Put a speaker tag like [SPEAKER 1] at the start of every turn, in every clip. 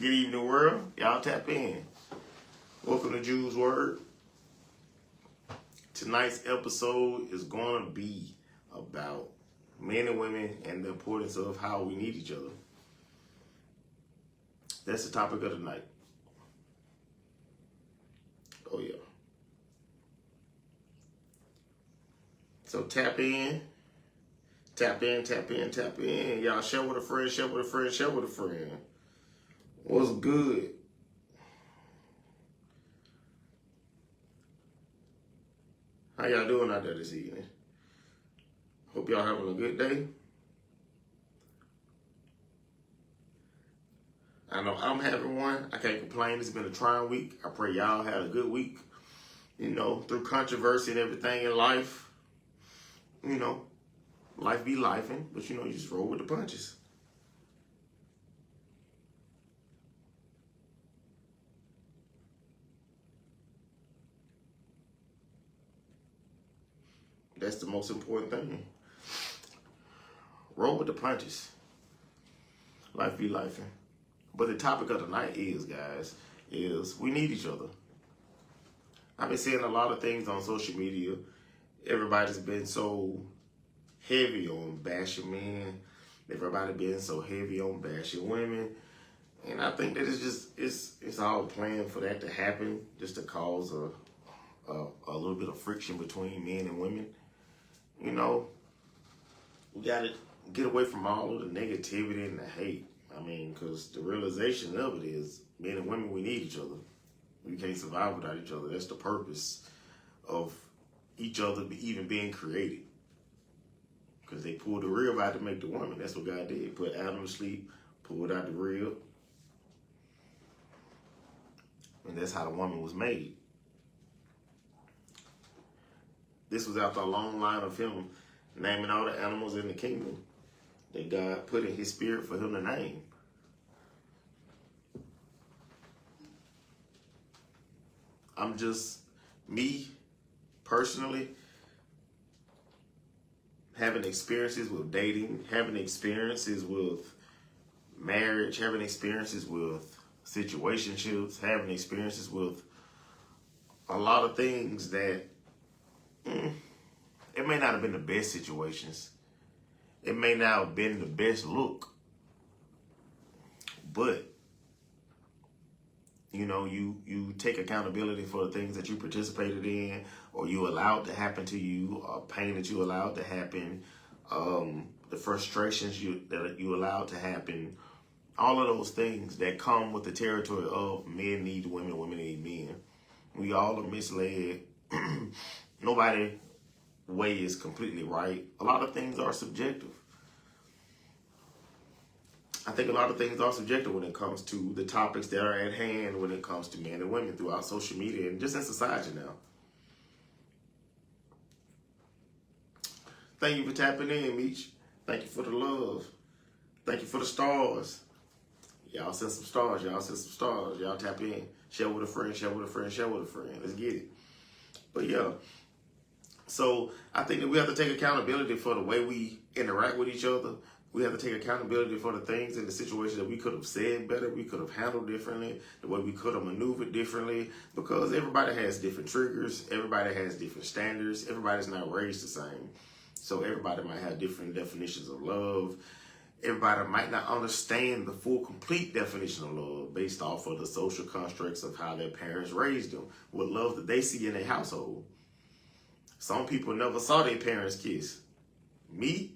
[SPEAKER 1] Good evening, world. Y'all tap in. Welcome to Jules Word. Tonight's episode is going to be about men and women and the importance of how we need each other. That's the topic of the night. Oh, yeah. So tap in. Tap in, tap in, tap in. Y'all share with a friend, share with a friend, share with a friend. What's good? How y'all doing out there this evening? Hope y'all having a good day. I know I'm having one. I can't complain. It's been a trying week. I pray y'all had a good week. You know, through controversy and everything in life. You know, life be lifing, but you know, you just roll with the punches. That's the most important thing. Roll with the punches. Life be lifing. But the topic of the night is, guys, is we need each other. I've been seeing a lot of things on social media. Everybody's been so heavy on bashing men. Everybody been so heavy on bashing women. And I think that it's all planned for that to happen, just to cause a little bit of friction between men and women. You know, we got to get away from all of the negativity and the hate. I mean, because the realization of it is men and women, we need each other. We can't survive without each other. That's the purpose of each other even being created. Because they pulled the rib out to make the woman. That's what God did. Put Adam to sleep, pulled out the rib. And that's how the woman was made. This was after a long line of him naming all the animals in the kingdom that God put in his spirit for him to name. I'm just, me, personally, having experiences with dating, having experiences with marriage, having experiences with situationships, having experiences with a lot of things that it may not have been the best situations. It may not have been the best look. But, you know, you take accountability for the things that you participated in or you allowed to happen to you, or pain that you allowed to happen, the frustrations that you allowed to happen, all of those things that come with the territory of men need women, women need men. We all are misled. Nobody way is completely right. A lot of things are subjective. I think a lot of things are subjective when it comes to the topics that are at hand when it comes to men and women throughout social media and just in society now. Thank you for tapping in, Meech. Thank you for the love. Thank you for the stars. Y'all send some stars. Y'all send some stars. Y'all tap in. Share with a friend. Share with a friend. Share with a friend. Let's get it. But yeah. So I think that we have to take accountability for the way we interact with each other. We have to take accountability for the things and the situations that we could have said better, we could have handled differently, the way we could have maneuvered differently, because everybody has different triggers, everybody has different standards, everybody's not raised the same. So everybody might have different definitions of love. Everybody might not understand the full, complete definition of love based off of the social constructs of how their parents raised them, what love that they see in their household. Some people never saw their parents kiss. Me,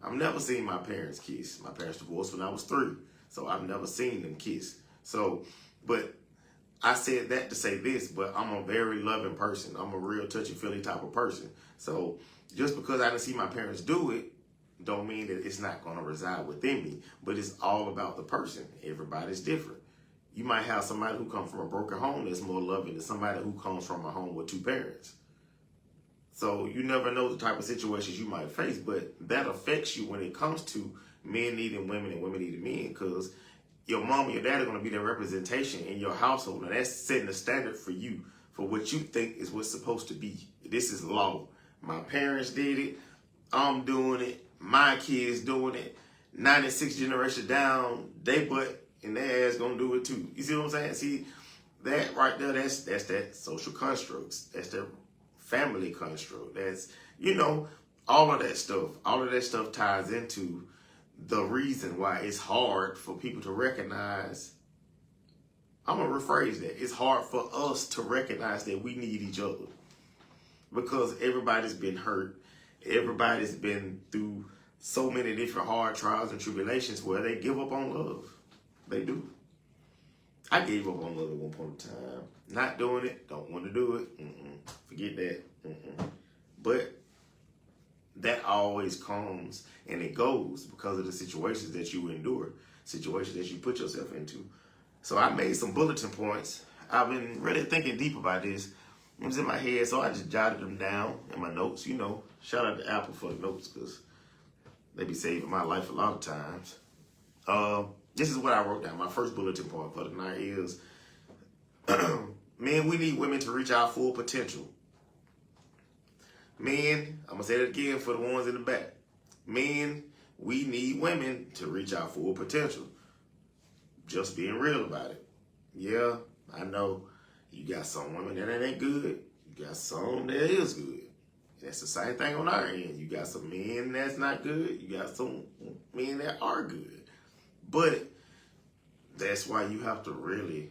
[SPEAKER 1] I've never seen my parents kiss. My parents divorced when I was 3, so I've never seen them kiss. So, but I said that to say this, but I'm a very loving person. I'm a real touchy-feely type of person. So just because I didn't see my parents do it, don't mean that it's not going to reside within me. But it's all about the person. Everybody's different. You might have somebody who comes from a broken home that's more loving than somebody who comes from a home with 2 parents. So you never know the type of situations you might face, but that affects you when it comes to men needing women and women needing men, because your mom and your dad are going to be the representation in your household, and that's setting the standard for you, for what you think is what's supposed to be. This is law. My parents did it. I'm doing it. My kids doing it. 96 generation down, they butt and their ass gonna do it too. You see what I'm saying? See, that right there, that's that social constructs. That's the family construct. That's, you know, all of that stuff. All of that stuff ties into the reason why it's hard for people to recognize. I'm gonna rephrase that. It's hard for us to recognize that we need each other. Because everybody's been hurt. Everybody's been through so many different hard trials and tribulations where they give up on love. They do. I gave up on love at one point in time. Not doing it. Don't want to do it. Forget that. But that always comes and it goes because of the situations that you endure, situations that you put yourself into. So I made some bulletin points. I've been really thinking deep about this. It was in my head, so I just jotted them down in my notes. You know, shout out to Apple for the notes because they be saving my life a lot of times. This is what I wrote down. My first bulletin point for the night is, men, we need women to reach our full potential. Men, I'm going to say that again for the ones in the back. Men, we need women to reach our full potential. Just being real about it. Yeah, I know you got some women that ain't good. You got some that is good. That's the same thing on our end. You got some men that's not good. You got some men that are good. But that's why you have to really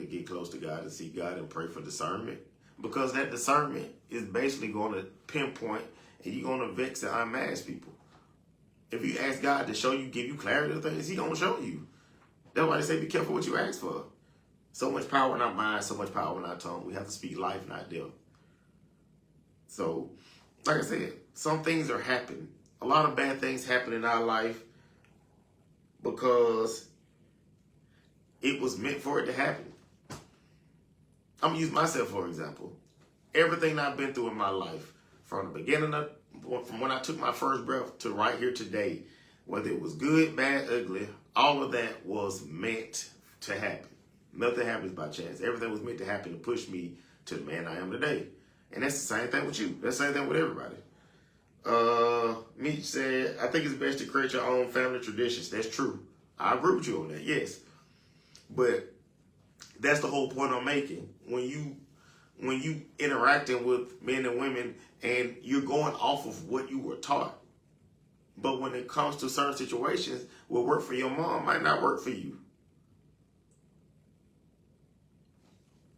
[SPEAKER 1] get close to God and seek God and pray for discernment. Because that discernment is basically going to pinpoint and you're going to vex and unmask people. If you ask God to show you, give you clarity of things, He's going to show you. That's why they say be careful what you ask for. So much power in our mind, so much power in our tongue. We have to speak life, not death. So, like I said, some things are happening. A lot of bad things happen in our life because it was meant for it to happen. I'm going to use myself for example. Everything I've been through in my life, from the beginning from when I took my first breath to right here today, whether it was good, bad, ugly, all of that was meant to happen. Nothing happens by chance. Everything was meant to happen to push me to the man I am today. And that's the same thing with you. That's the same thing with everybody. Meech said, I think it's best to create your own family traditions. That's true. I agree with you on that, yes. But that's the whole point I'm making. When you interacting with men and women and you're going off of what you were taught. But when it comes to certain situations, what work for your mom might not work for you.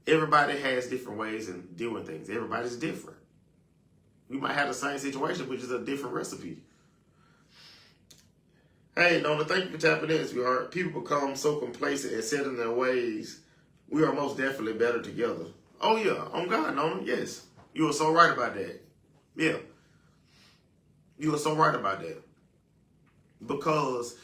[SPEAKER 1] Everybody has different ways of doing things. Everybody's different. You might have the same situation, but just a different recipe. Hey, Nona, thank you for tapping in, sweetheart. People become so complacent and set in their ways. We are most definitely better together. Oh, yeah. On God, Nona. Yes. You are so right about that. Yeah. You are so right about that. Because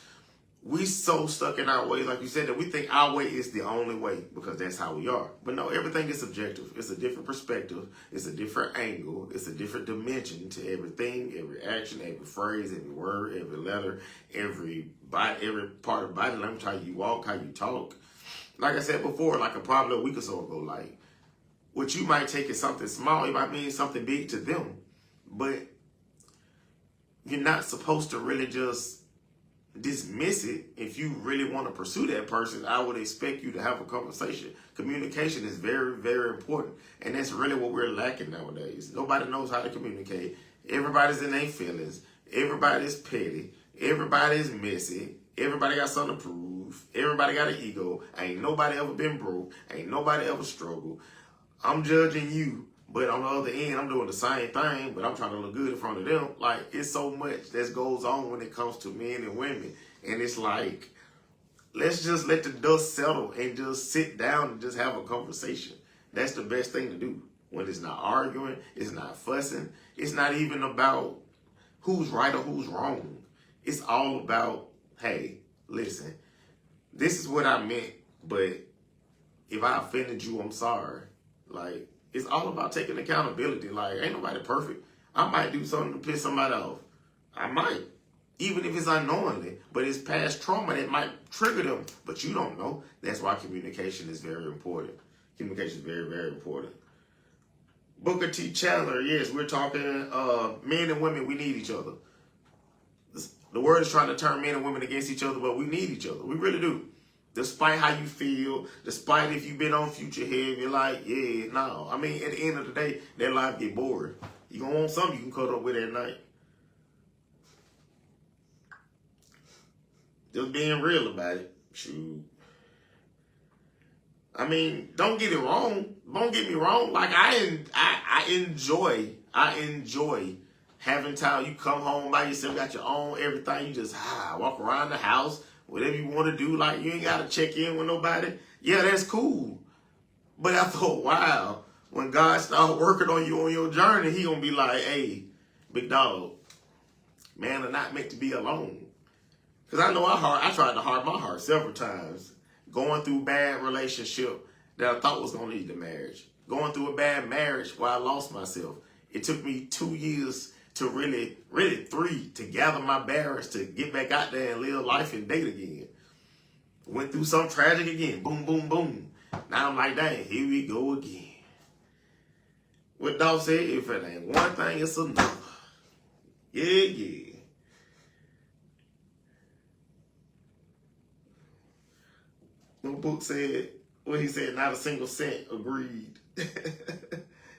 [SPEAKER 1] we so stuck in our ways, like you said, that we think our way is the only way because that's how we are. But no, everything is subjective. It's a different perspective. It's a different angle. It's a different dimension to everything, every action, every phrase, every word, every letter, every part of body language, how you walk, how you talk. Like I said before, like probably a week or so ago, like what you might take as something small, it might mean something big to them. But you're not supposed to really just dismiss it. If you really want to pursue that person, I would expect you to have a conversation. Communication is very, very important. And that's really what we're lacking nowadays. Nobody knows how to communicate. Everybody's in their feelings. Everybody's petty. Everybody's messy. Everybody got something to prove. Everybody got an ego. Ain't nobody ever been broke. Ain't nobody ever struggled. I'm judging you. But on the other end, I'm doing the same thing, but I'm trying to look good in front of them. Like, it's so much that goes on when it comes to men and women. And it's like, let's just let the dust settle and just sit down and just have a conversation. That's the best thing to do. When it's not arguing, it's not fussing. It's not even about who's right or who's wrong. It's all about, hey, listen, this is what I meant, but if I offended you, I'm sorry. Like, it's all about taking accountability. Like, ain't nobody perfect. I might do something to piss somebody off. I might. Even if it's unknowingly. But it's past trauma that might trigger them. But you don't know. That's why communication is very important. Communication is very, very important. Booker T. Chandler, yes, we're talking men and women, we need each other. The world is trying to turn men and women against each other, but we need each other. We really do. Despite how you feel, despite if you've been on Future Head, you're like, yeah, no. I mean, at the end of the day, that life get boring. You gonna want something you can cuddle up with at night. Just being real about it. Shoot. I mean, don't get it wrong. Don't get me wrong. Like I enjoy having time. You come home by yourself, got your own everything. You just walk around the house, whatever you want to do. Like you ain't gotta check in with nobody. Yeah, that's cool. But after a while, when God starts working on you on your journey, he gonna be like, hey, big dog, man are not meant to be alone. Because I know I tried to hard my heart several times. Going through bad relationship that I thought was going to lead to marriage. Going through a bad marriage where I lost myself. It took me 2 years to really 3 to gather my bearings to get back out there and live life and date again. Went through something tragic again. Boom, boom, boom. Now I'm like, dang, here we go again. What Dolph said, if it ain't one thing, it's another. Yeah. No book said, he said, not a single cent agreed.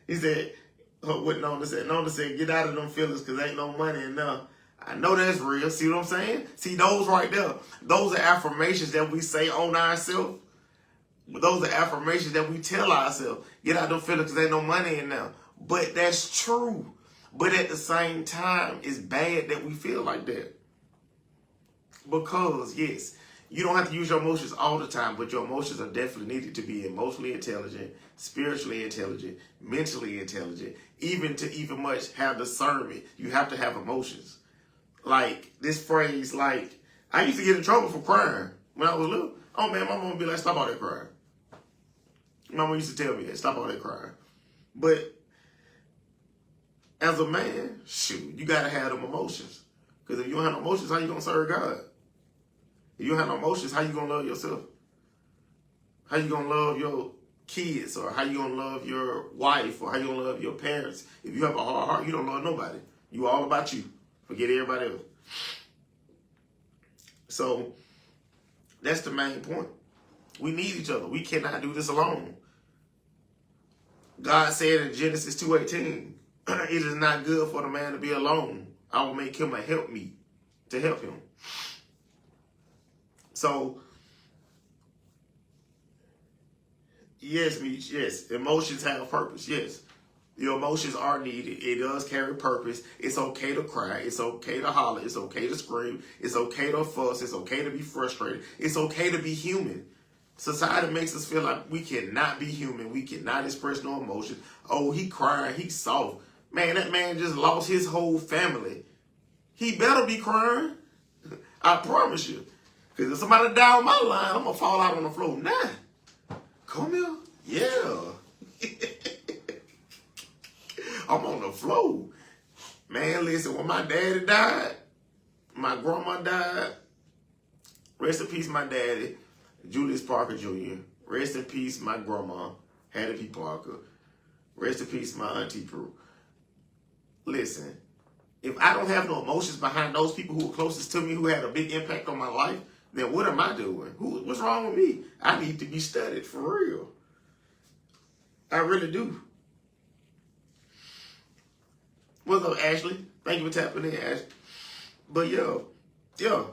[SPEAKER 1] He said, what Nona said, get out of them feelings because ain't no money enough. I know that's real. See what I'm saying? See, those right there, those are affirmations that we say on ourselves. Those are affirmations that we tell ourselves. Get out of them feelings because ain't no money enough. But that's true. But at the same time, it's bad that we feel like that. Because, yes, you don't have to use your emotions all the time, but your emotions are definitely needed to be emotionally intelligent, spiritually intelligent, mentally intelligent, even much have discernment. You have to have emotions. Like this phrase, like I used to get in trouble for crying when I was little. Oh man, my mom would be like, stop all that crying. My mom used to tell me that, stop all that crying. But as a man, shoot, you gotta have them emotions. Because if you don't have no emotions, how you gonna serve God? If you don't have no emotions, how you gonna love yourself? How you gonna love your kids? Or how you gonna love your wife? Or how you gonna love your parents? If you have a hard heart, you don't love nobody. You all about you. Forget everybody else. So that's the main point. We need each other. We cannot do this alone. God said in Genesis 2:18, it is not good for the man to be alone. I will make him a helpmeet to help him. So, yes, Meech, yes, emotions have purpose, yes. Your emotions are needed. It does carry purpose. It's okay to cry. It's okay to holler. It's okay to scream. It's okay to fuss. It's okay to be frustrated. It's okay to be human. Society makes us feel like we cannot be human. We cannot express no emotion. Oh, he crying. He's soft. Man, that man just lost his whole family. He better be crying. I promise you. Because if somebody die on my line, I'm going to fall out on the floor. Nah. Come here. Yeah. I'm on the floor. Man, listen, when my daddy died, my grandma died, rest in peace, my daddy, Julius Parker Jr. Rest in peace, my grandma, Hattie P. Parker. Rest in peace, my auntie Prue. Listen, if I don't have no emotions behind those people who are closest to me, who had a big impact on my life, then what am I doing? What's wrong with me? I need to be studied for real. I really do. What's up, Ashley? Thank you for tapping in, Ashley. But yeah,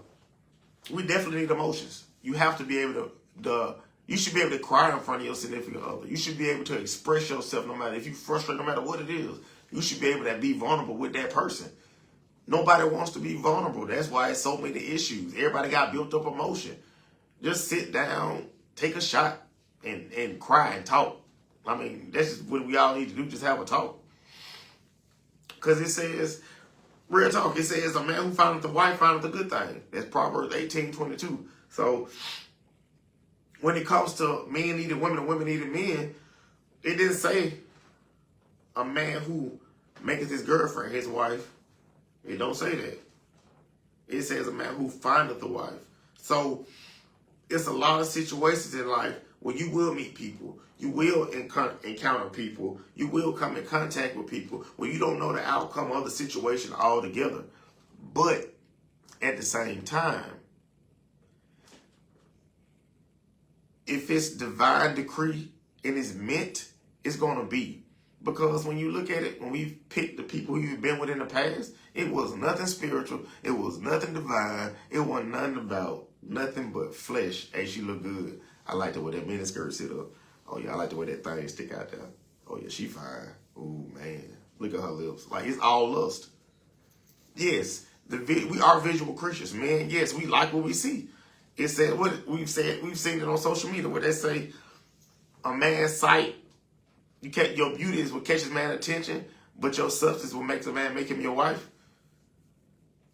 [SPEAKER 1] we definitely need emotions. You have to be able to, you should be able to cry in front of your significant other. You should be able to express yourself no matter if you're frustrated, no matter what it is. You should be able to be vulnerable with that person. Nobody wants to be vulnerable. That's why it's so many issues. Everybody got built up emotion. Just sit down, take a shot, and cry and talk. I mean, that's just what we all need to do, just have a talk. Because it says, real talk, it says a man who findeth the wife findeth a good thing. That's Proverbs 18:22. So when it comes to men needing women and women needing men, it didn't say a man who maketh his girlfriend his wife. It don't say that. It says a man who findeth the wife. So it's a lot of situations in life where you will meet people. You will encounter people. You will come in contact with people where you don't know the outcome of the situation altogether. But at the same time, if it's divine decree and it's meant, it's going to be. Because when you look at it, when we pick the people who you've been with in the past, it was nothing spiritual. It was nothing divine. It wasn't nothing about nothing but flesh. Hey, she look good. I like the way that miniskirt sit up. Oh, yeah, I like the way that thing stick out there. Oh, yeah, she fine. Ooh, man. Look at her lips. Like, it's all lust. Yes, we are visual creatures, man. Yes, we like what we see. It said what we've seen it on social media where they say a man's sight, your beauty is what catches man's attention, but your substance will make the man make him your wife.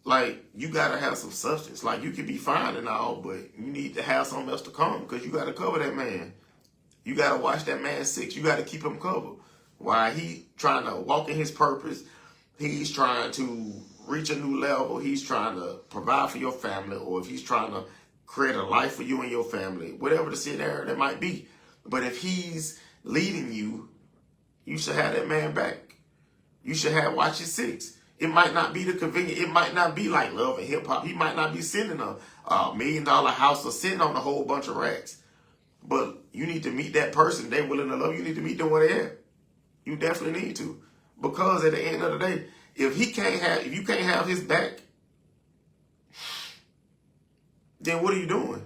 [SPEAKER 1] Like, you gotta have some substance. Like, you can be fine and all, but you need to have something else to come because you gotta cover that man. You gotta watch that man sick. You gotta keep him covered. While he trying to walk in his purpose, he's trying to reach a new level. He's trying to provide for your family, or if he's trying to create a life for you and your family, whatever the scenario that might be. But if he's leading you, you should have that man back. You should have watch his six. It might not be the convenient. It might not be like Love and Hip Hop. He might not be sitting in a $1 million house or sitting on a whole bunch of racks. But you need to meet that person. They're willing to love you. You need to meet them where they're at. You definitely need to. Because at the end of the day, if you can't have his back, then what are you doing?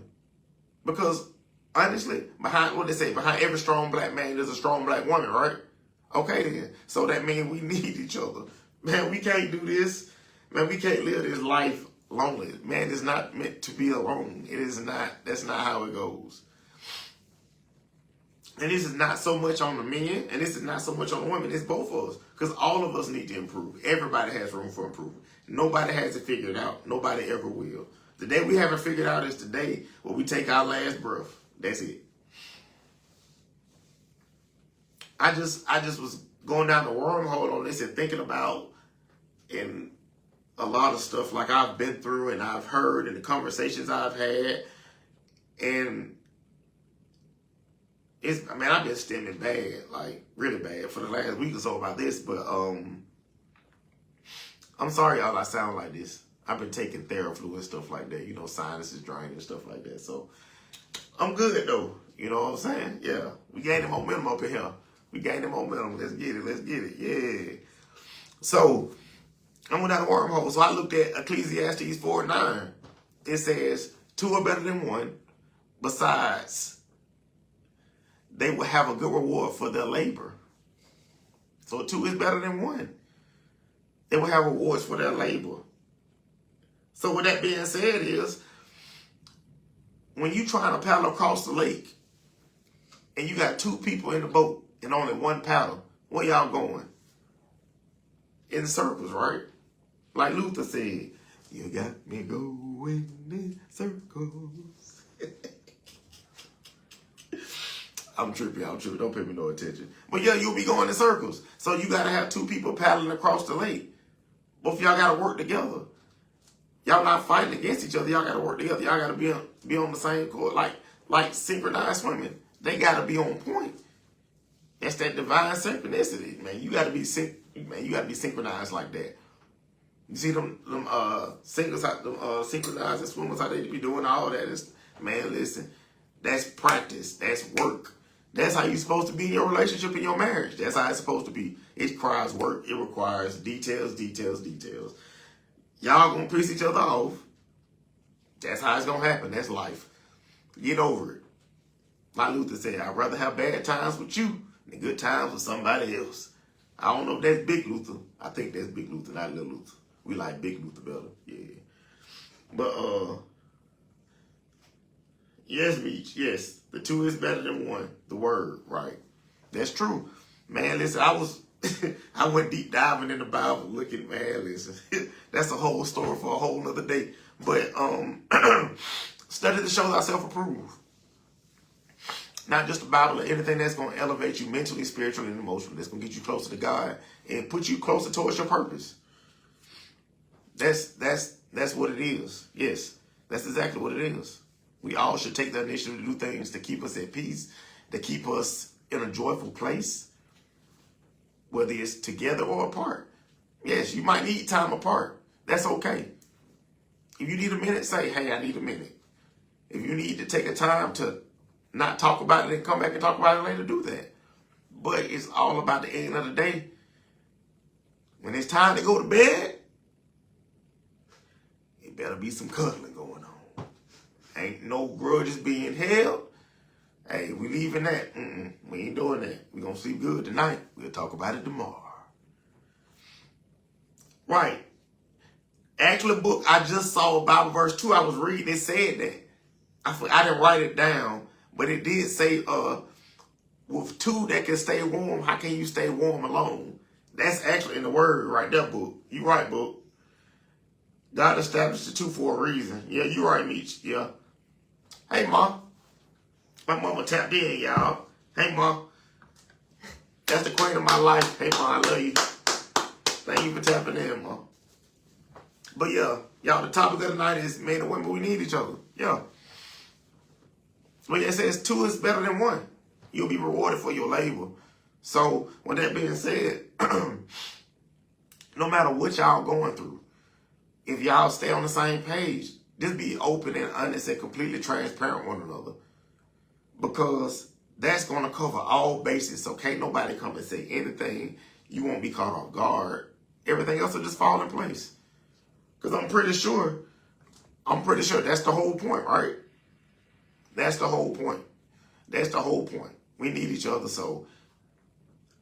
[SPEAKER 1] Because honestly, behind every strong black man, there's a strong black woman, right? Okay then. So that means we need each other. Man, we can't do this. Man, we can't live this life lonely. Man, it's not meant to be alone. It is not. That's not how it goes. And this is not so much on the men, and this is not so much on the women. It's both of us. Because all of us need to improve. Everybody has room for improvement. Nobody has it figured out. Nobody ever will. The day we haven't figured out is the day where we take our last breath. That's it. I just was going down the wormhole on this and thinking about and a lot of stuff like I've been through and I've heard and the conversations I've had. And I've been stemming bad, like really bad for the last week or so about this, but I'm sorry y'all I sound like this. I've been taking Theraflu and stuff like that, sinuses draining and stuff like that. So I'm good though. You know what I'm saying? Yeah. We gaining momentum up in here. We gaining momentum. Let's get it. Yeah. So I went down the wormhole. So I looked at Ecclesiastes 4:9. It says, 2 are better than 1. Besides, they will have a good reward for their labor. So 2 is better than 1. They will have rewards for their labor. So with that being said is, when you trying to paddle across the lake and you got 2 people in the boat and only 1 paddle, where y'all going? In circles, right? Like Luther said, you got me going in circles. I'm tripping. Don't pay me no attention. But yeah, you'll be going in circles. So you got to have 2 people paddling across the lake. Both of y'all got to work together. Y'all not fighting against each other. Y'all got to work together. Y'all got to be on the same court. Like synchronized swimming. They got to be on point. That's that divine synchronicity, man. You got to be synchronized like that. You see them singers, synchronized swimmers, how they be doing all that. Man, listen, that's practice. That's work. That's how you're supposed to be in your relationship, in your marriage. That's how it's supposed to be. It requires work. It requires details. Y'all gonna piss each other off. That's how it's gonna happen. That's life. Get over it. Like Luther said, I'd rather have bad times with you than good times with somebody else. I don't know if that's Big Luther. I think that's Big Luther, not Little Luther. We like Big Luther better. Yeah. But, yes, Meech. Yes. The 2 is better than 1. The word, right? That's true. Man, listen, I went deep diving in the Bible looking, man, listen. That's a whole story for a whole nother day. But, study to show thyself approved. Not just the Bible, anything that's going to elevate you mentally, spiritually, and emotionally. That's going to get you closer to God and put you closer towards your purpose. That's what it is. Yes, that's exactly what it is. We all should take the initiative to do things to keep us at peace, to keep us in a joyful place, whether it's together or apart. Yes, you might need time apart. That's okay. If you need a minute, say, hey, I need a minute. If you need to take a time to not talk about it and come back and talk about it later, do that. But it's all about the end of the day. When it's time to go to bed, it better be some cuddling going on. Ain't no grudges being held. Hey, we leaving that. We ain't doing that. We gonna sleep good tonight. We'll talk about it tomorrow. Right. Actually, book I just saw Bible verse 2. I was reading. It said that. I didn't write it down, but it did say, with two that can stay warm, how can you stay warm alone? That's actually in the word right there, book. You right, book. God established the two for a reason. Yeah, you right, Meech. Yeah. Hey, Ma. My mama tapped in, y'all. Hey, Ma. That's the queen of my life. Hey, Ma, I love you. Thank you for tapping in, Ma. But yeah, y'all, the topic of the night is men and women, we need each other. Yeah. But yeah, it says two is better than one. You'll be rewarded for your labor. So, with that being said, no matter what y'all going through, if y'all stay on the same page, just be open and honest and completely transparent with one another. Because that's going to cover all bases. So can't nobody come and say anything. You won't be caught off guard. Everything else will just fall in place. Because I'm pretty sure that's the whole point, right? That's the whole point. That's the whole point. We need each other. So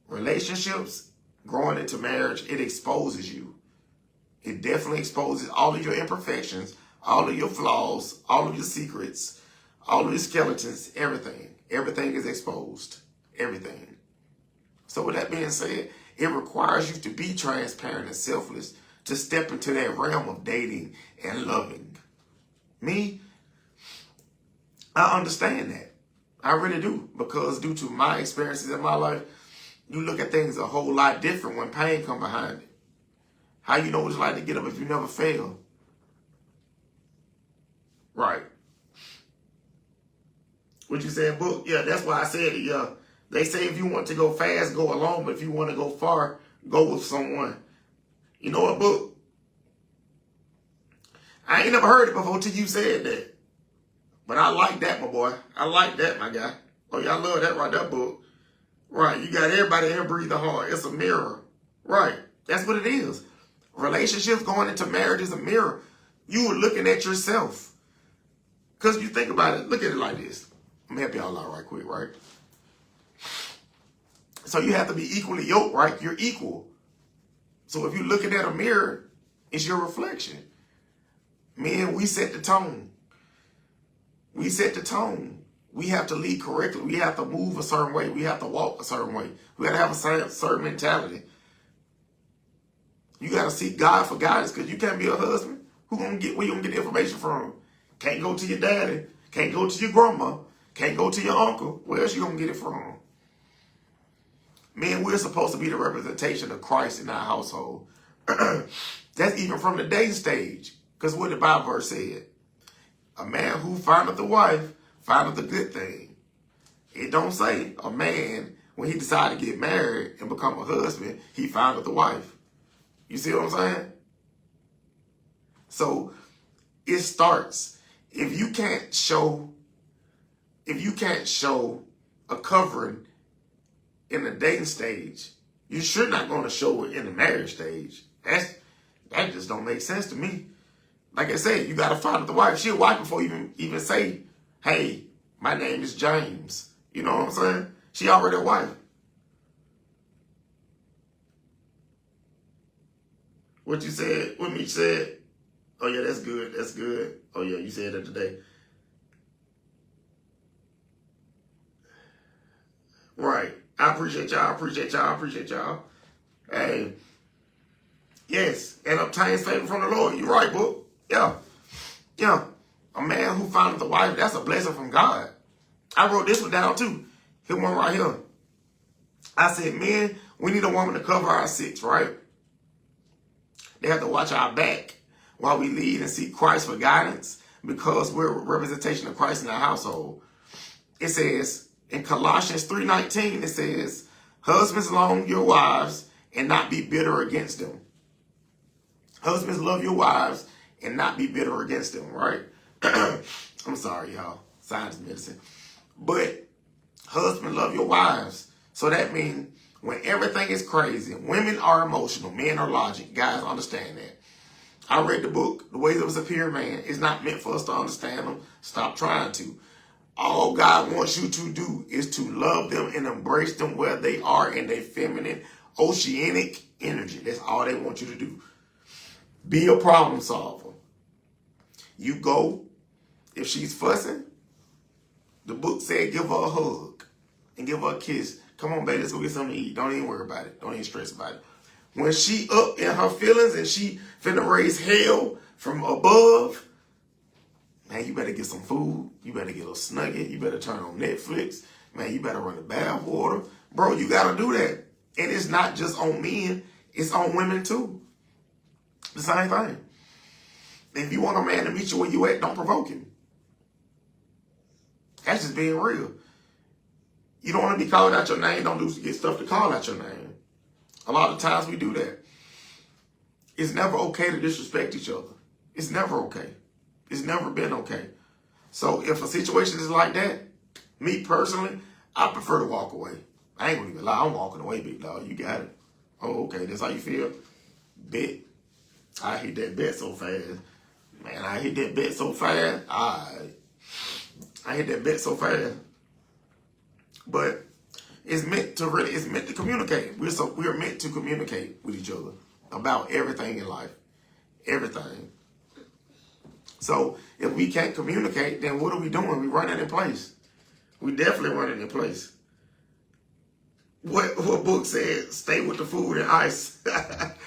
[SPEAKER 1] relationships, growing into marriage, it exposes you. It definitely exposes all of your imperfections, all of your flaws, all of your secrets, all of your skeletons, everything. Everything is exposed. Everything. So with that being said, it requires you to be transparent and selfless to step into that realm of dating and loving. Me, I understand that. I really do. Because due to my experiences in my life, you look at things a whole lot different when pain come behind it. How you know what it's like to get up if you never fail? Right. What you said, book? Yeah, that's why I said it, yeah. They say if you want to go fast, go alone. But if you want to go far, go with someone. You know what, book? I ain't never heard it before till you said that. But I like that, my boy. I like that, my guy. Oh, y'all love that right there, book. Right. You got everybody here breathing hard. It's a mirror. Right. That's what it is. Relationships going into marriage is a mirror. You are looking at yourself. Because you think about it, look at it like this. I'm going to help y'all out right quick, right? So you have to be equally yoked, right? You're equal. So if you're looking at a mirror, it's your reflection. Men, we set the tone. We set the tone. We have to lead correctly. We have to move a certain way. We have to walk a certain way. We got to have a certain mentality. You got to seek God for guidance because you can't be a husband. Where you going to get the information from? Can't go to your daddy. Can't go to your grandma. Can't go to your uncle. Where else you going to get it from? Men, we're supposed to be the representation of Christ in our household. That's even from the dating stage. Because what the Bible verse said, a man who findeth a wife findeth a good thing. It don't say a man, when he decided to get married and become a husband, he findeth a wife. You see what I'm saying? So it starts. If you can't show a covering in the dating stage, you're sure not going to show it in the marriage stage. That just don't make sense to me. Like I said, you got to find the wife. She'll wife before you even say, hey, my name is James. You know what I'm saying? She already a wife. What you said, what Mitch said, oh yeah, that's good, that's good. Oh yeah, you said that today. Right. I appreciate y'all. Hey. Yes. And obtain favor from the Lord. You're right, book. Yeah. Yeah. A man who findeth a wife, that's a blessing from God. I wrote this one down too. Here one right here. I said, men, we need a woman to cover our six, right? They have to watch our back while we lead and seek Christ for guidance because we're a representation of Christ in our household. It says in Colossians 3:19, it says, husbands, love your wives and not be bitter against them. Husbands, love your wives and not be bitter against them, right? I'm sorry, y'all. Science medicine. But husbands, love your wives. So that means when everything is crazy, women are emotional, men are logic. Guys, understand that. I read the book, The Ways of a Superior Man. It's not meant for us to understand them. Stop trying to. All God wants you to do is to love them and embrace them where they are in their feminine, oceanic energy. That's all they want you to do. Be a problem solver. You go, if she's fussing, the book said give her a hug and give her a kiss. Come on, baby, let's go get something to eat. Don't even worry about it. Don't even stress about it. When she up in her feelings and she finna raise hell from above, man, you better get some food. You better get a snuggie. You better turn on Netflix. Man, you better run the bath water. Bro, you got to do that. And it's not just on men. It's on women, too. The same thing. If you want a man to meet you where you at, don't provoke him. That's just being real. You don't want to be called out your name. Don't get stuff to call out your name. A lot of times we do that. It's never okay to disrespect each other. It's never okay. It's never been okay. So if a situation is like that, me personally, I prefer to walk away. I ain't gonna even lie. I'm walking away, big dog. You got it. Oh, okay. That's how you feel? Bet. I hit that bet so fast. Man, I hit that bet so fast. I hit that bet so fast. But it's meant to communicate. We're meant to communicate with each other about everything in life. Everything. So if we can't communicate, then what are we doing? We running in place. We definitely running in place. What book said? Stay with the food and ice.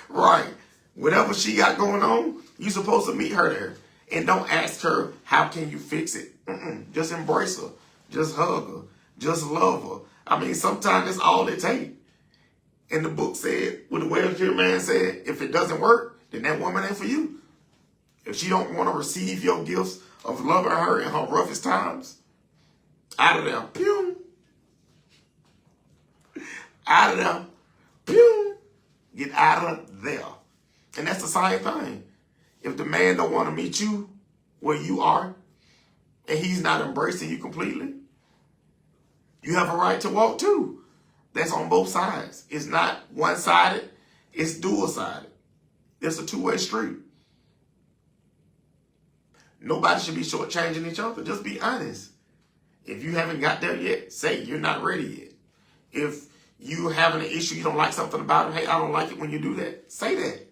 [SPEAKER 1] Right. Whatever she got going on, you supposed to meet her there. And don't ask her, how can you fix it? Just embrace her. Just hug her. Just love her. I mean, sometimes that's all it takes. And the book said, what the Welfare Man said, if it doesn't work, then that woman ain't for you. If she don't want to receive your gifts of loving her in her roughest times, out of there, pew. Out of there, pew. Get out of there. And that's the same thing. If the man don't want to meet you where you are, and he's not embracing you completely, you have a right to walk too. That's on both sides. It's not one-sided. It's dual-sided. It's a two-way street. Nobody should be shortchanging each other. Just be honest. If you haven't got there yet, say you're not ready yet. If you having an issue, you don't like something about it, hey, I don't like it when you do that, say that.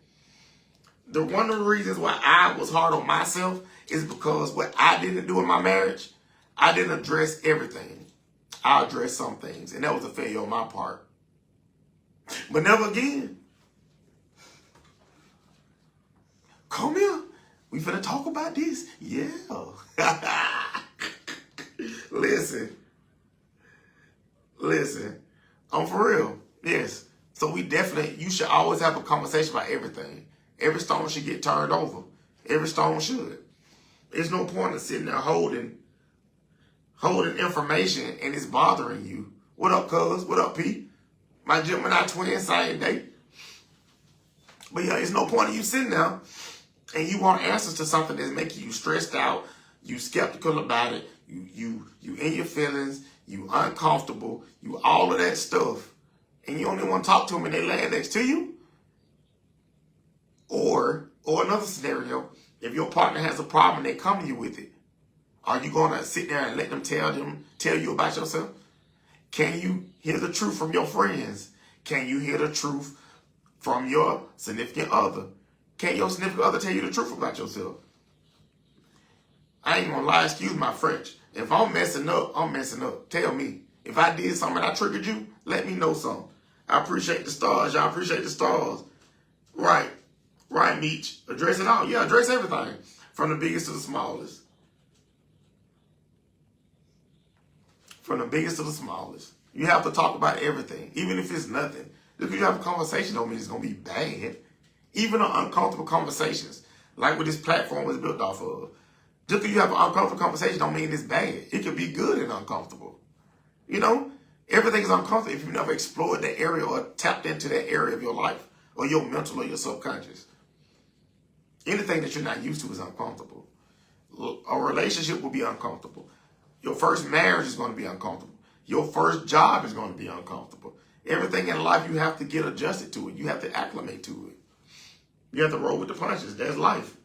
[SPEAKER 1] One of the reasons why I was hard on myself is because what I didn't do in my marriage, I didn't address everything. I addressed some things, and that was a failure on my part. But never again. Come here. We finna talk about this. Yeah. Listen. I'm for real. Yes. So you should always have a conversation about everything. Every stone should get turned over. Every stone should. There's no point in sitting there holding information and it's bothering you. What up, cuz? What up, Pete? My Gemini twin, same day. But yeah, there's no point in you sitting there and you want answers to something that's making you stressed out, you skeptical about it, you in your feelings, you uncomfortable, you all of that stuff, and you only want to talk to them and they laying next to you. Or another scenario, if your partner has a problem and they come to you with it, are you going to sit there and let them tell you about yourself? Can you hear the truth from your friends? Can you hear the truth from your significant other? Can your significant other tell you the truth about yourself? I ain't going to lie, excuse my French. If I'm messing up, I'm messing up. Tell me. If I did something and I triggered you, let me know something. I appreciate the stars. Y'all appreciate the stars. Right. Right, Meech. Address it all. Yeah, address everything. From the biggest to the smallest. From the biggest to the smallest. You have to talk about everything, even if it's nothing. If you have a conversation, don't mean it's going to be bad. Even on uncomfortable conversations, like what this platform was built off of. Just because you have an uncomfortable conversation don't mean it's bad. It could be good and uncomfortable. You know, everything is uncomfortable if you've never explored that area or tapped into that area of your life or your mental or your subconscious. Anything that you're not used to is uncomfortable. A relationship will be uncomfortable. Your first marriage is going to be uncomfortable. Your first job is going to be uncomfortable. Everything in life, you have to get adjusted to it. You have to acclimate to it. You have to roll with the punches. That's life.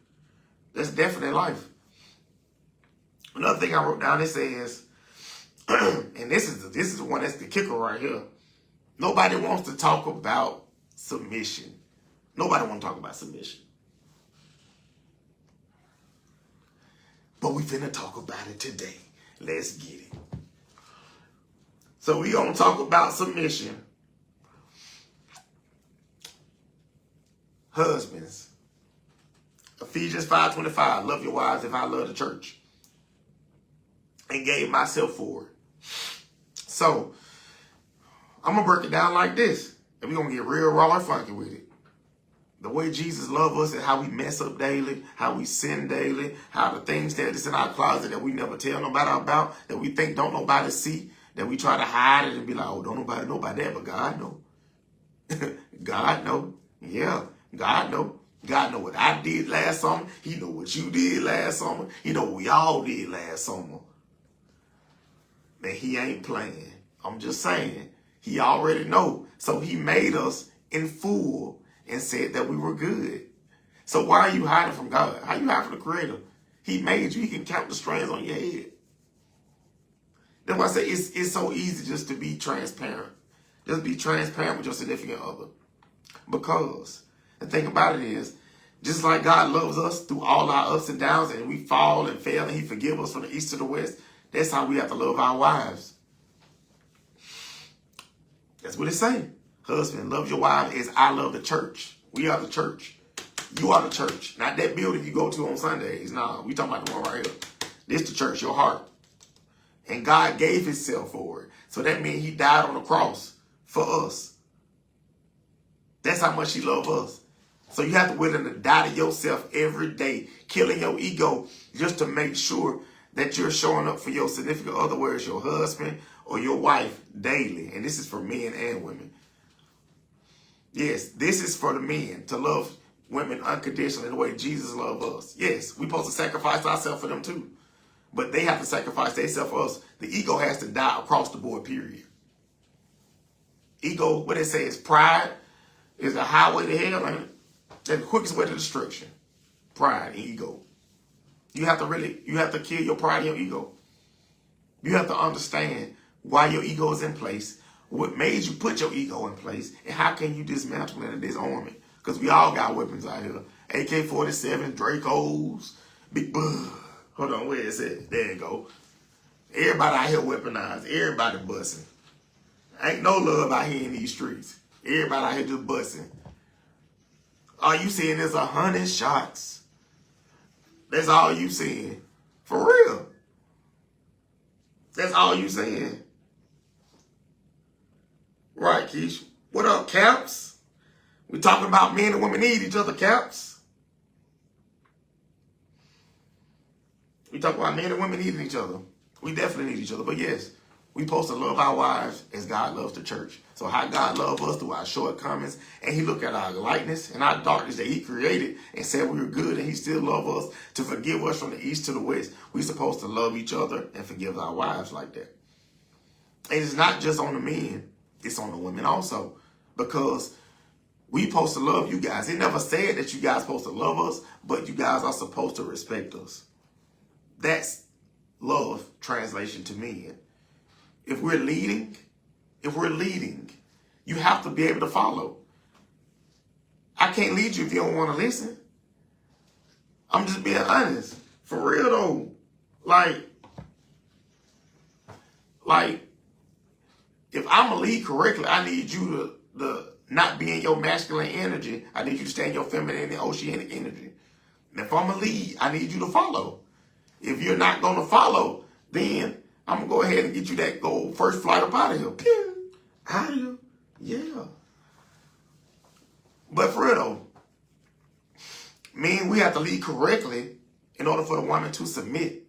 [SPEAKER 1] That's definitely life. Another thing I wrote down, it says, and this is the one that's the kicker right here. Nobody wants to talk about submission. Nobody wants to talk about submission. But we finna talk about it today. Let's get it. So we gonna talk about submission. Husbands. Ephesians 5:25. Love your wives if I love the church. And gave myself for it. So I'm gonna break it down like this. And we're gonna get real raw and funky with it. The way Jesus loves us and how we mess up daily, how we sin daily, how the things that's in our closet that we never tell nobody about, that we think don't nobody see, that we try to hide it and be like, oh, don't nobody know about that, but God know. God know. Yeah, God know. God know what I did last summer. He know what you did last summer. He know what we all did last summer. Man, he ain't playing. I'm just saying. He already know. So he made us in full and said that we were good. So why are you hiding from God? How you hiding from the Creator? He made you. He can count the strands on your head. That's why I say it's so easy just to be transparent. Just be transparent with your significant other. Because the thing about it is, just like God loves us through all our ups and downs, and we fall and fail, and he forgives us from the east to the west, that's how we have to love our wives. That's what it's saying. Husband, love your wife as I love the church. We are the church. You are the church. Not that building you go to on Sundays. No, we talking about the one right here. This the church, your heart. And God gave himself for it. So that means he died on the cross for us. That's how much he loves us. So you have to be willing to die to yourself every day, killing your ego just to make sure that you're showing up for your significant other, whether it's your husband or your wife, daily. And this is for men and women. Yes, this is for the men, to love women unconditionally the way Jesus loved us. Yes, we're supposed to sacrifice ourselves for them too. But they have to sacrifice themselves for us. The ego has to die across the board, period. Ego, what it says, pride is a highway to hell, ain't it? That's the quickest way to destruction. Pride and ego. You have to kill your pride and your ego. You have to understand why your ego is in place, what made you put your ego in place, and how can you dismantle it and disarm it? Because we all got weapons out here. AK-47, Dracos, Big Bug. Hold on, where is it? There you go. Everybody out here weaponized. Everybody busting. Ain't no love out here in these streets. Everybody out here just busting. All you seeing is 100 shots. That's all you seeing. For real. That's all you seeing. Right, Keish. What up, Caps? We talking about men and women need each other, Caps. We talk about men and women needing each other. We definitely need each other. But yes, we supposed to love our wives as God loves the church. So how God loved us through our shortcomings, and he looked at our lightness and our darkness that he created and said we were good, and he still loves us to forgive us from the east to the west. We're supposed to love each other and forgive our wives like that. And it's not just on the men, it's on the women also. Because we supposed to love you guys. It never said that you guys supposed to love us, but you guys are supposed to respect us. That's love translation to men. If we're leading, you have to be able to follow. I can't lead you if you don't want to listen. I'm just being honest. For real though. Like, if I'm going to lead correctly, I need you to not be in your masculine energy. I need you to stay in your feminine and oceanic energy. And if I'm going to lead, I need you to follow. If you're not going to follow, then I'm going to go ahead and get you that gold first flight up out of here. Pew! Out of here. Yeah. But for real though, we have to lead correctly in order for the woman to submit.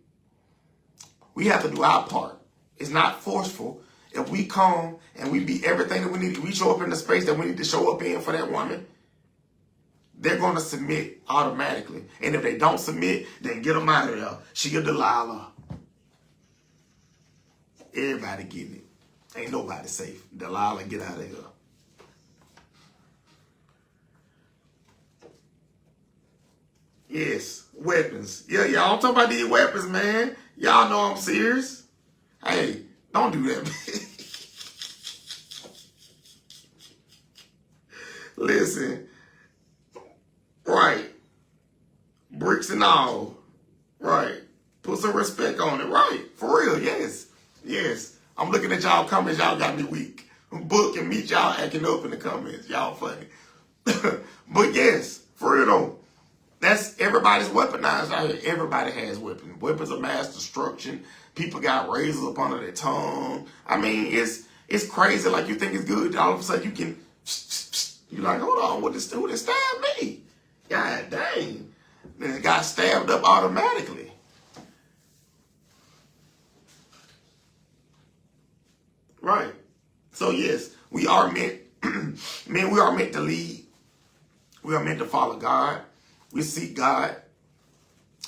[SPEAKER 1] We have to do our part. It's not forceful. If we come and we be everything that we need, we show up in the space that we need to show up in for that woman, they're going to submit automatically. And if they don't submit, then get them out of there. She a Delilah. Everybody getting it. Ain't nobody safe. Delilah, get out of here. Yes, weapons. Yeah, y'all talking about these weapons, man. Y'all know I'm serious. Hey, don't do that, man. Listen, right. Bricks and all. Right. Put some respect on it. Right. For real, yes. Yes. I'm looking at y'all comments. Y'all got me weak. Book and meet y'all acting up in the comments. Y'all funny. But yes, for real though. That's everybody's weaponized out here. Everybody has weapons. Weapons of mass destruction. People got razors up under their tongue. I mean, it's crazy. Like you think it's good. All of a sudden you can, you're like, hold on, what this dude stabbed me? God dang. Then it got stabbed up automatically. Right. So yes, we are meant, man, we are meant to lead. We are meant to follow God. We seek God,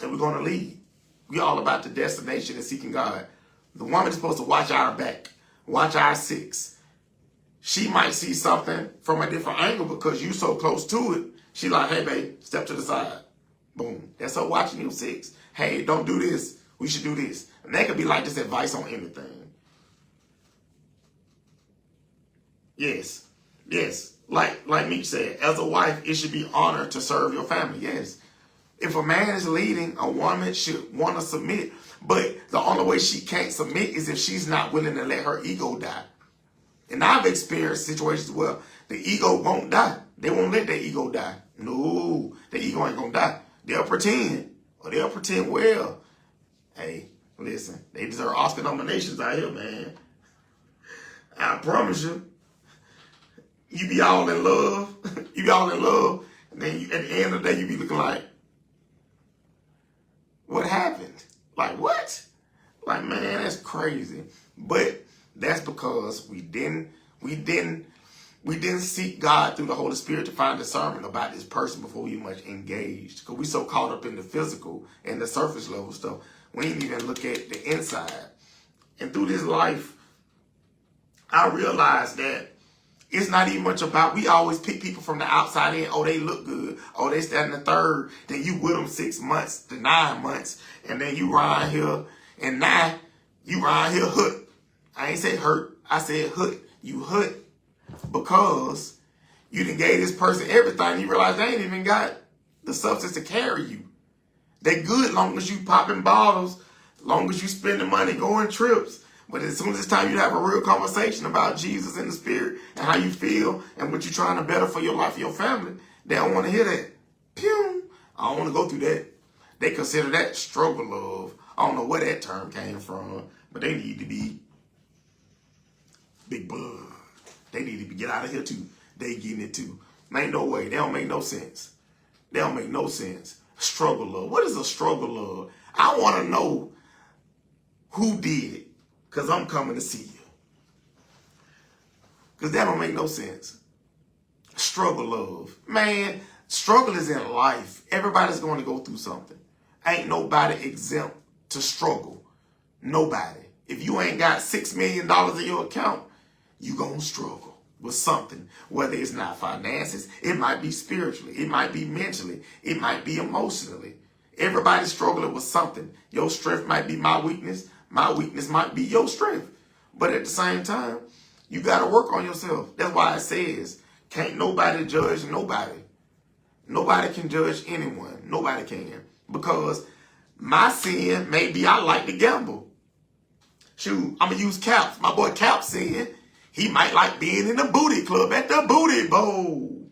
[SPEAKER 1] and we're going to lead. We're all about the destination and seeking God. The woman is supposed to watch our back, watch our six. She might see something from a different angle because you so close to it. She like, hey, babe, step to the side. Boom. That's her watching you six. Hey, don't do this. We should do this. And that could be like just advice on anything. Yes. Yes. Like Meech said, as a wife, it should be honored to serve your family. Yes. If a man is leading, a woman should want to submit. But the only way she can't submit is if she's not willing to let her ego die. And I've experienced situations where the ego won't die. They won't let their ego die. No, the ego ain't going to die. They'll pretend. Or they'll pretend well. Hey, listen, they deserve Oscar nominations out here, man. I promise you. You be all in love. You be all in love. And then at the end of the day, you be looking like, what happened? Like, what? Like, man, that's crazy. But that's because we didn't seek God through the Holy Spirit to find discernment about this person before we much engaged. Because we so caught up in the physical and the surface level stuff, we didn't even look at the inside. And through this life, I realized that it's not even much about, we always pick people from the outside in. Oh, they look good. Oh, they stand in the third. Then you with them 6 months to 9 months. And then you ride here. And now you ride here hood. I ain't say hurt. I said hood. You hood. Because you done gave this person everything. You realize they ain't even got the substance to carry you. They good long as you popping bottles. Long as you spending money going trips. But as soon as it's time you have a real conversation about Jesus and the Spirit and how you feel and what you're trying to better for your life and your family, they don't want to hear that. Pew! I don't want to go through that. They consider that struggle love. I don't know where that term came from, but they need to be big bug. They need to get out of here too. They getting it too. Ain't no way. They don't make no sense. They don't make no sense. Struggle love. What is a struggle love? I want to know who did it. Because I'm coming to see you. Because that don't make no sense. Struggle love. Man, struggle is in life. Everybody's going to go through something. Ain't nobody exempt to struggle. Nobody. If you ain't got $6 million in your account, you going to struggle with something. Whether it's not finances, it might be spiritually, it might be mentally, it might be emotionally. Everybody's struggling with something. Your strength might be my weakness. My weakness might be your strength. But at the same time, you got to work on yourself. That's why it says, can't nobody judge nobody. Nobody can judge anyone. Nobody can. Because my sin may be I like to gamble. Shoot, I'm going to use Caps. My boy Caps sin, he might like being in the booty club at the booty bowl.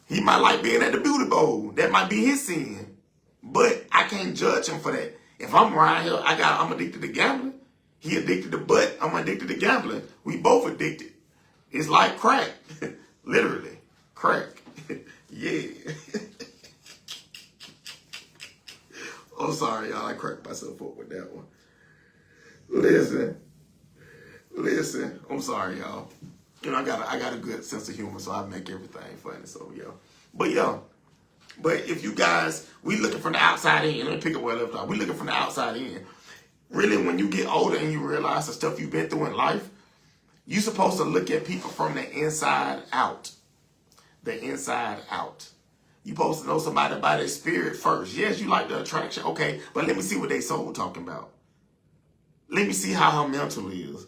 [SPEAKER 1] He might like being at the booty bowl. That might be his sin. But I can't judge him for that. If I'm around here, I'm addicted to gambling. He addicted to butt. I'm addicted to gambling. We both addicted. It's like crack. Literally. Crack. Yeah. Oh, sorry, y'all. I cracked myself up with that one. Listen. I'm sorry, y'all. You know, I got a good sense of humor, so I make everything funny. So, yeah. But, yeah. But if you guys, we looking from the outside in. Let me pick up where I left off. We looking from the outside in. Really, when you get older and you realize the stuff you've been through in life, you're supposed to look at people from the inside out. The inside out. You're supposed to know somebody by their spirit first. Yes, you like the attraction. Okay, but let me see what they soul talking about. Let me see how her mental is.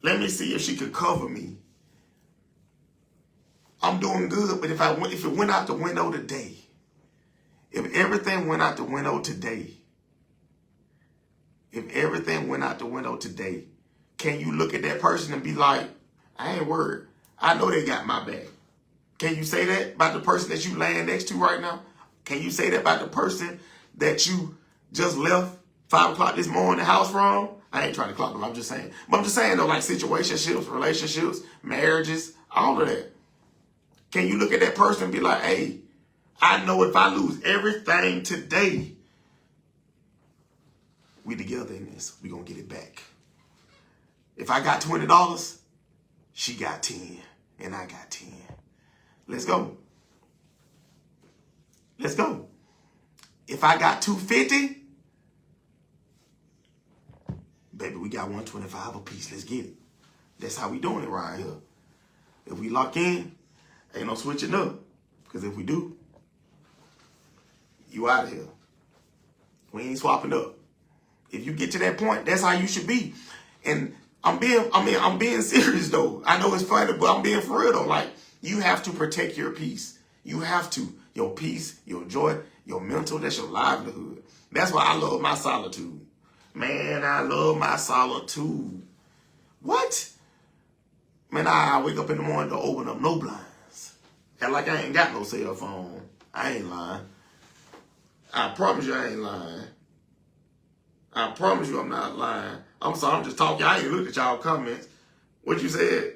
[SPEAKER 1] Let me see if she could cover me. I'm doing good, but if it went out the window today, if everything went out the window today, can you look at that person and be like, I ain't worried. I know they got my back. Can you say that about the person that you laying next to right now? Can you say that about the person that you just left 5 o'clock this morning the house from? I ain't trying to clock them, I'm just saying. But I'm just saying though, like situationships, relationships, marriages, all of that. Can you look at that person and be like, hey, I know if I lose everything today, we together in this. We gonna get it back. If I got $20, she got 10, and I got 10. Let's go. Let's go. If I got $250, baby, we got $125 a piece. Let's get it. That's how we doing it right here. If we lock in, ain't no switching up. Because if we do, you out of here. We ain't swapping up. If you get to that point, that's how you should be. And I'm being serious though. I know it's funny, but I'm being for real though. Like, you have to protect your peace. You have to. Your peace, your joy, your mental, that's your livelihood. That's why I love my solitude. Man, I love my solitude. What? Man, I wake up in the morning to open up no blinds. Act like I ain't got no cell phone. I ain't lying. I promise you I ain't lying. I promise you I'm not lying. I'm sorry, I'm just talking. I ain't looked at y'all comments. What you said?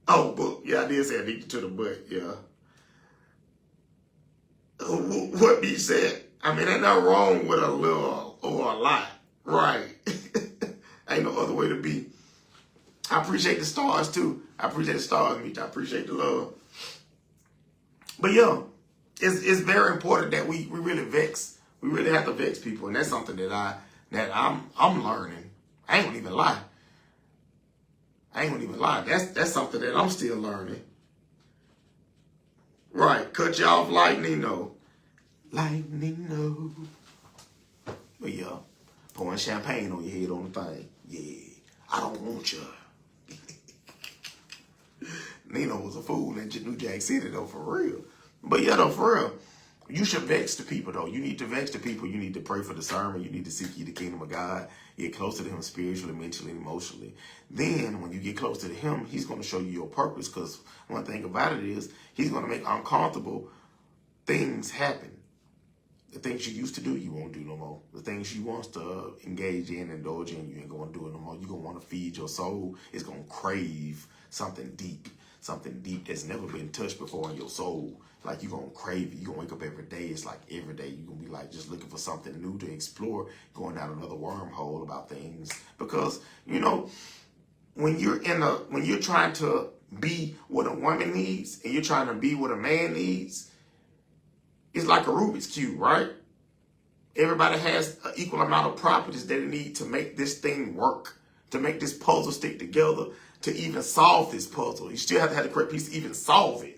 [SPEAKER 1] Oh, but yeah, I did say I need you to the butt, yeah. What B said? I mean, ain't nothing wrong with a little or a lot, right? Ain't no other way to be. I appreciate the stars too. I appreciate the stars, Meech. I appreciate the love. But yeah, it's very important that we really vex. We really have to vex people, and that's something that I'm learning. I ain't gonna even lie. That's something that I'm still learning. Right. Cut you off, lightning, no. Lightning, no. But yeah, pouring champagne on your head on the thing. Yeah, I don't want you. Nino was a fool in New Jack City, though, for real. But yeah, though, for real. You should vex the people, though. You need to vex the people. You need to pray for discernment. You need to seek ye the kingdom of God. Get closer to him spiritually, mentally, and emotionally. Then, when you get closer to him, he's going to show you your purpose. Because one thing about it is, he's going to make uncomfortable things happen. The things you used to do, you won't do no more. The things you want to engage in, indulge in, you ain't going to do it no more. You're going to want to feed your soul. It's going to crave something deep that's never been touched before in your soul. Like, you're going to crave it. You're going to wake up every day. It's like every day you're going to be like just looking for something new to explore, going down another wormhole about things. Because, you know, when you're trying to be what a woman needs and you're trying to be what a man needs, it's like a Rubik's Cube, right? Everybody has an equal amount of properties that they need to make this thing work, to make this puzzle stick together, to even solve this puzzle. You still have to have the correct piece to even solve it.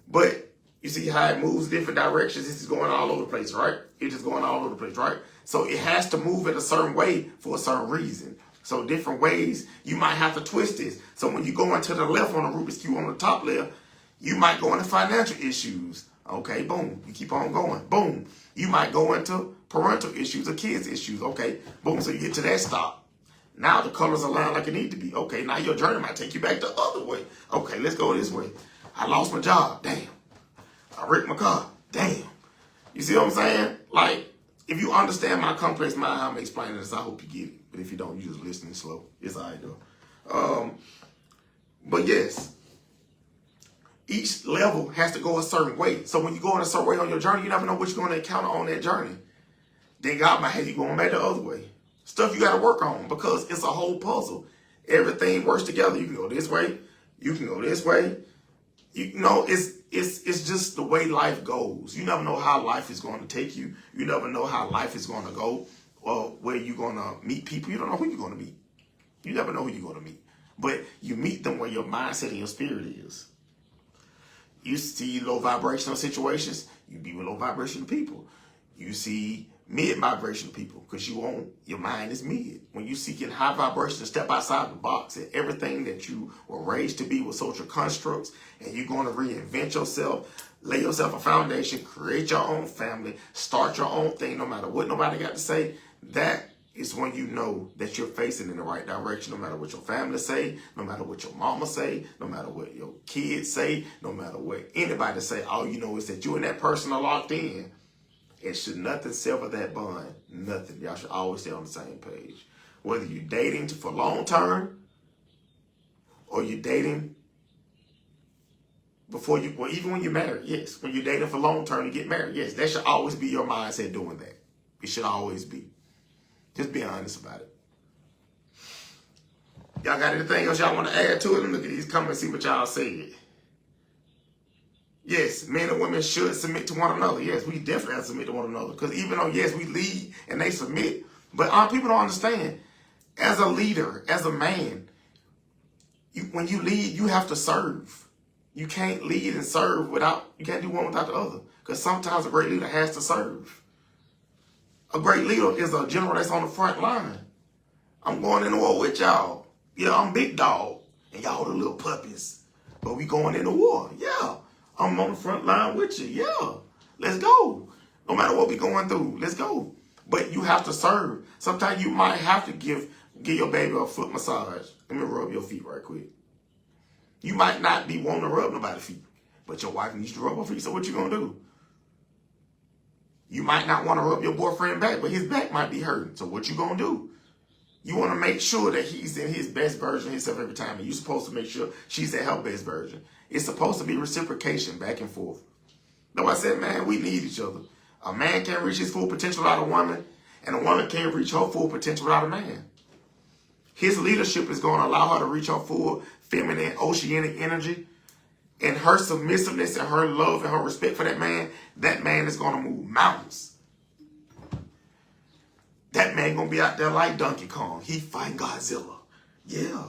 [SPEAKER 1] But you see how it moves different directions. This is going all over the place, right? It's just going all over the place, right? So it has to move in a certain way for a certain reason. So different ways, you might have to twist this. So when you go into the left on the Rubik's Cube on the top left, you might go into financial issues. Okay, boom. You keep on going. Boom. You might go into parental issues or kids issues. Okay, boom. So you get to that stop. Now the colors align like it need to be. Okay, now your journey might take you back the other way. Okay, let's go this way. I lost my job. Damn. I wrecked my car. Damn. You see what I'm saying? Like, if you understand my complex mind, how I'm explaining this, I hope you get it. But if you don't, you just listening slow. It's all right, though. But yes, each level has to go a certain way. So when you go in a certain way on your journey, you never know what you're going to encounter on that journey. Then God might have you going back the other way. Stuff you got to work on because it's a whole puzzle. Everything works together. You can go this way. You can go this way. You know, it's just the way life goes. You never know how life is going to take you. You never know how life is going to go. or where you're going to meet people. You don't know who you're going to meet. You never know who you're going to meet. But you meet them where your mindset and your spirit is. You see low vibrational situations, you be with low vibrational people. You see mid vibrational people because your mind is mid. When you seeking high vibration, step outside the box and everything that you were raised to be with social constructs, and you're going to reinvent yourself, lay yourself a foundation, create your own family, start your own thing, no matter what nobody got to say. That is when you know that you're facing in the right direction, no matter what your family say, no matter what your mama say, no matter what your kids say, no matter what anybody say. All you know is that you and that person are locked in. And should nothing sever that bond, nothing. Y'all should always stay on the same page. Whether you're dating for long term or you're dating before you, well, even when you're married, yes. When you're dating for long term to get married, yes. That should always be your mindset doing that. It should always be. Just be honest about it. Y'all got anything else y'all want to add to it? Look at these comments, see what y'all said. Yes, men and women should submit to one another. Yes, we definitely have to submit to one another. Because even though, yes, we lead and they submit, but our people don't understand. As a leader, as a man, when you lead, you have to serve. You can't lead and serve you can't do one without the other. Because sometimes a great leader has to serve. A great leader is a general that's on the front line. I'm going into war with y'all. Yeah, I'm big dog. And y'all the little puppies. But we going into war. Yeah. I'm on the front line with you. Yeah. Let's go. No matter what we going through. Let's go. But you have to serve. Sometimes you might have to give your baby a foot massage. Let me rub your feet right quick. You might not be wanting to rub nobody's feet. But your wife needs to rub her feet. So what you going to do? You might not want to rub your boyfriend back, but his back might be hurting. So what you going to do? You want to make sure that he's in his best version of himself every time. And you're supposed to make sure she's at her best version. It's supposed to be reciprocation back and forth. No, I said, man, we need each other. A man can't reach his full potential without a woman, and a woman can't reach her full potential without a man. His leadership is going to allow her to reach her full feminine, oceanic energy. And her submissiveness and her love and her respect for that man is going to move mountains. That man going to be out there like Donkey Kong. He fighting Godzilla. Yeah.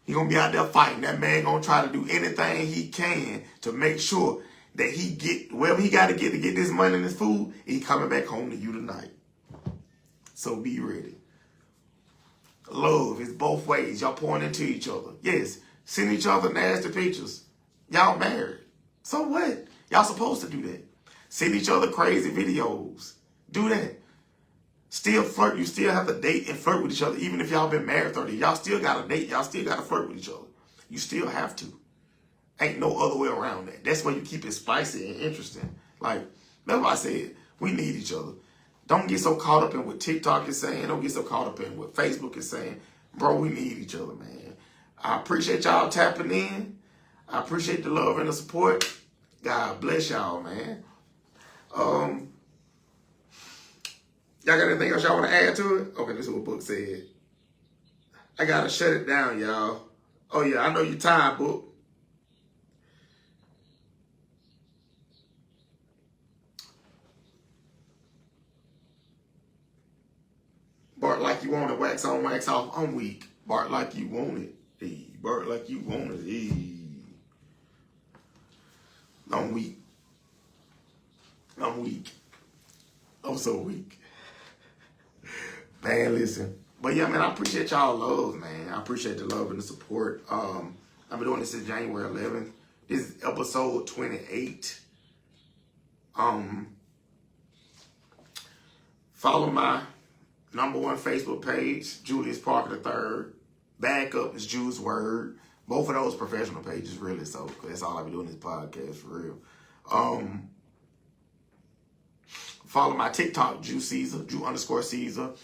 [SPEAKER 1] He going to be out there fighting. That man going to try to do anything he can to make sure that he get wherever he got to get this money and this food, he coming back home to you tonight. So be ready. Love is both ways. Y'all pouring into each other. Yes. Send each other nasty pictures. Y'all married. So what? Y'all supposed to do that. Send each other crazy videos. Do that. Still flirt. You still have to date and flirt with each other. Even if y'all been married 30 years. Y'all still got to date. Y'all still got to flirt with each other. You still have to. Ain't no other way around that. That's why you keep it spicy and interesting. Like, that's why I said, we need each other. Don't get so caught up in what TikTok is saying. Don't get so caught up in what Facebook is saying. Bro, we need each other, man. I appreciate y'all tapping in. I appreciate the love and the support. God bless y'all, man. Y'all got anything else y'all want to add to it? Okay, this is what Book said. I got to shut it down, y'all. Oh, yeah, I know you're tired, Book. Bark like you want it. Wax on, wax off. I'm weak. Bark like you want it. Hey, bark like you want it. Hey. I'm weak. I'm weak. I'm so weak. Man, listen. But yeah, man, I appreciate y'all love, man. I appreciate the love and the support. I've been doing this since January 11th. This is episode 28. Follow my #1 Facebook page, Julius Parker III. Backup is Juice Word. Both of those professional pages, really. So that's all I be doing this podcast for real. Follow my TikTok, Jew Caesar, Jew_Caesar.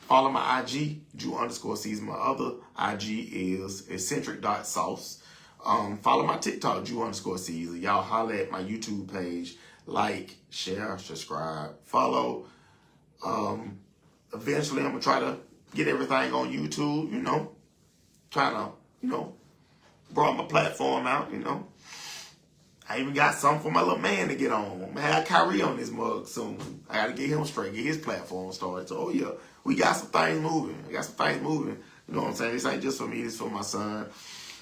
[SPEAKER 1] Follow my IG, Jew_Caesar. My other IG is eccentric.sauce. Follow my TikTok, Jew_Caesar. Y'all holler at my YouTube page. Like, share, subscribe, follow. Eventually, I'm going to try to get everything on YouTube, trying to, broaden my platform out, I even got something for my little man to get on. I'm gonna have Kyrie on this mug soon. I gotta get him straight, get his platform started. So, yeah, we got some things moving. You know what I'm saying? This ain't just for me. This for my son.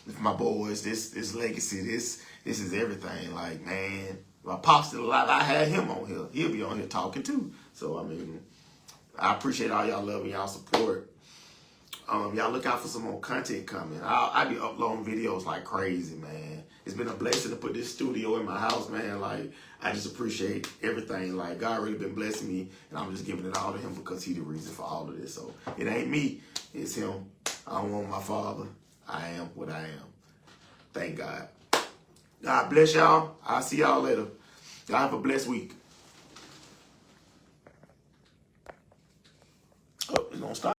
[SPEAKER 1] This for my boys. This legacy. This is everything. Like, man, my pops did a lot. I had him on here. He'll be on here talking too. So, I mean, I appreciate all y'all love and y'all support. Y'all look out for some more content coming. I'll be uploading videos like crazy, man. It's been a blessing to put this studio in my house, man. Like, I just appreciate everything. Like, God really been blessing me, and I'm just giving it all to him because he the reason for all of this. So, it ain't me. It's him. I don't want my father. I am what I am. Thank God. God bless y'all. I'll see y'all later. Y'all have a blessed week. Oh, it's gonna stop.